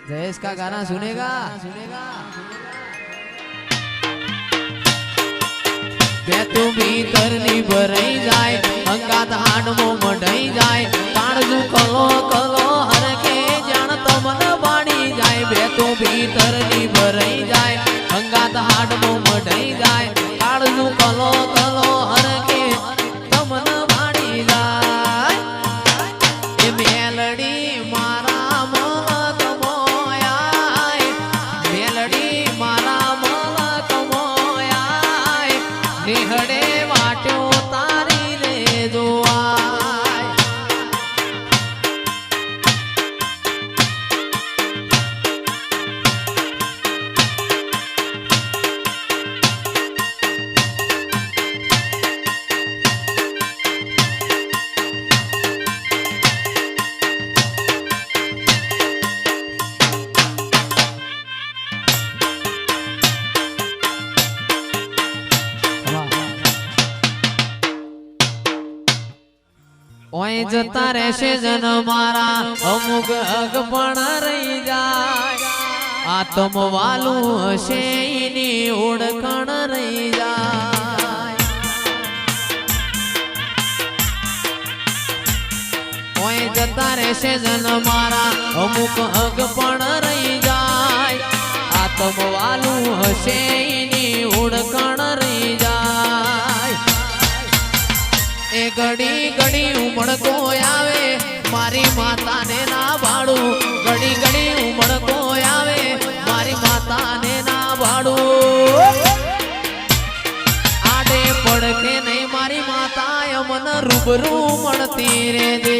जयेश का गाना सुनेगा तू भीतर नी भराई जाए अंगात हाडमो मढाई जाए काणजू कलो कलो हर के जान तो मन बाणी जाए बे तू भीतर नी भराई जाए अंगात हाडमो मढाई जाए काणजू कलो कलो हर के तो मन बाणी जाए ए मेलडी मारा मलक मोयाय मेलडी मारा मलक मोयाय निहडे वाट्यो तारी रे जोवाय ओए जता रहशे जन मारा अमुक हक पण रही जाय आत्म वालू हशे एनी ओळखण रही जाय ओए जता रहशे जन मारा अमुक हक पण रही जाय आत्म वालू हशे एनी ओळखण रही जाय ए घड़ी घड़ी उमड़ को आवे मारी माता ने ना भाड़ू घड़ी घड़ी उमड़ को आवे मारी माता ने ना भाड़ू आडे पड़ के नहीं मारी माता मन रूबरू मणती रे दे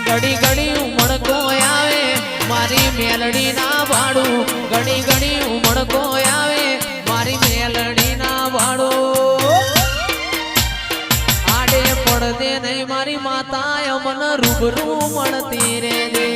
घड़ी घड़ी उमड़ को आवे मारी मेलडी ना भाड़ू घड़ी घड़ी उमड़ को आवे मारी मेलडी ना भाड़ू आडे पड़ दे नहीं मारी माता मन रूबरू मणती रे दे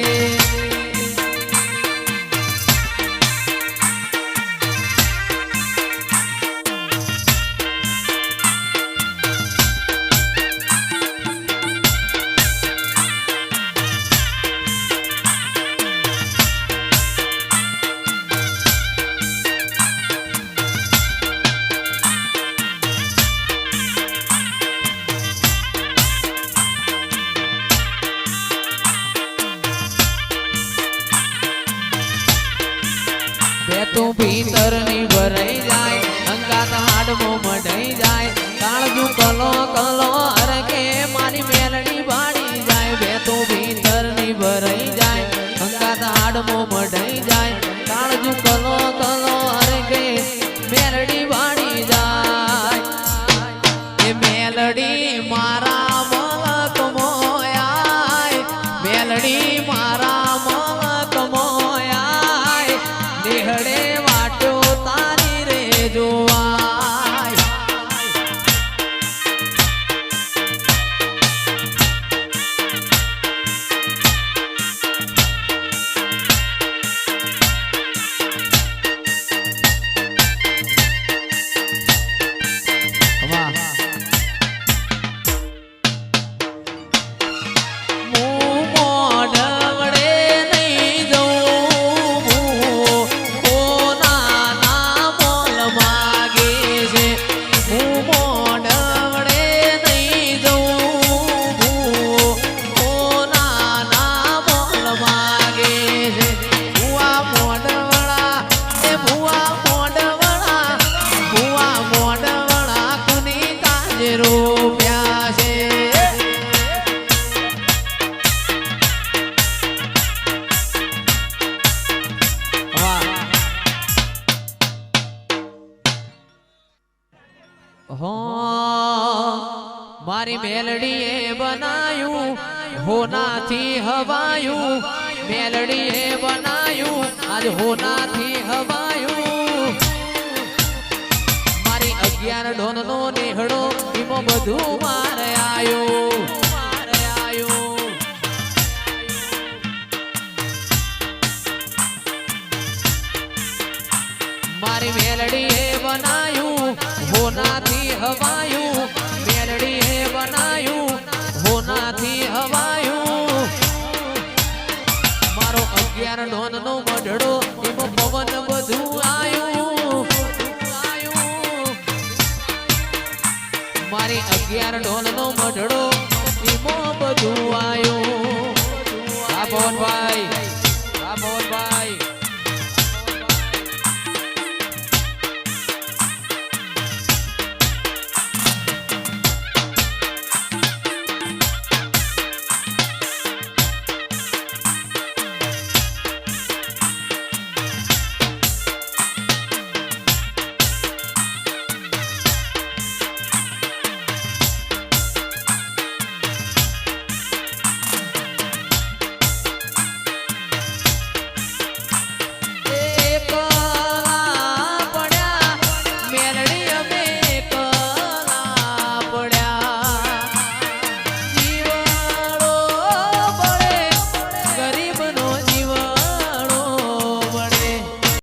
तू भीतर नी भराई जाए अंगात हाडमो मढाई जाए काळजू कलो कलो हर के मारी मेलडी बाड़ी जाए बे तू भीतर नी भराई जाए अंगात हाडमो मढाई जाए काळजू कलो कलो हर के मेलडी बाड़ी जाए ए मेलडी मारा मलक मोयाय मेलडी मारा मलक मोयाय निहडे वाट्यो तारी रे जोवाय मारी मेलडीए बनायू होना थी हवायू मेलडीए बनायू आज होना थी हवायू मारी 11 ढोन नो नेहड़ो इमो बधु मार आयो मारी मेलडीए बनायू हो હોનાથી હવાયું મેલડી હે બનાયું હોનાથી હવાયું મારો 11 નોનનો મઢડો એમાં પવન બધું આયું મારી 11 ઢોલનો મઢડો એમાં બધું આયું આ પવનભાઈ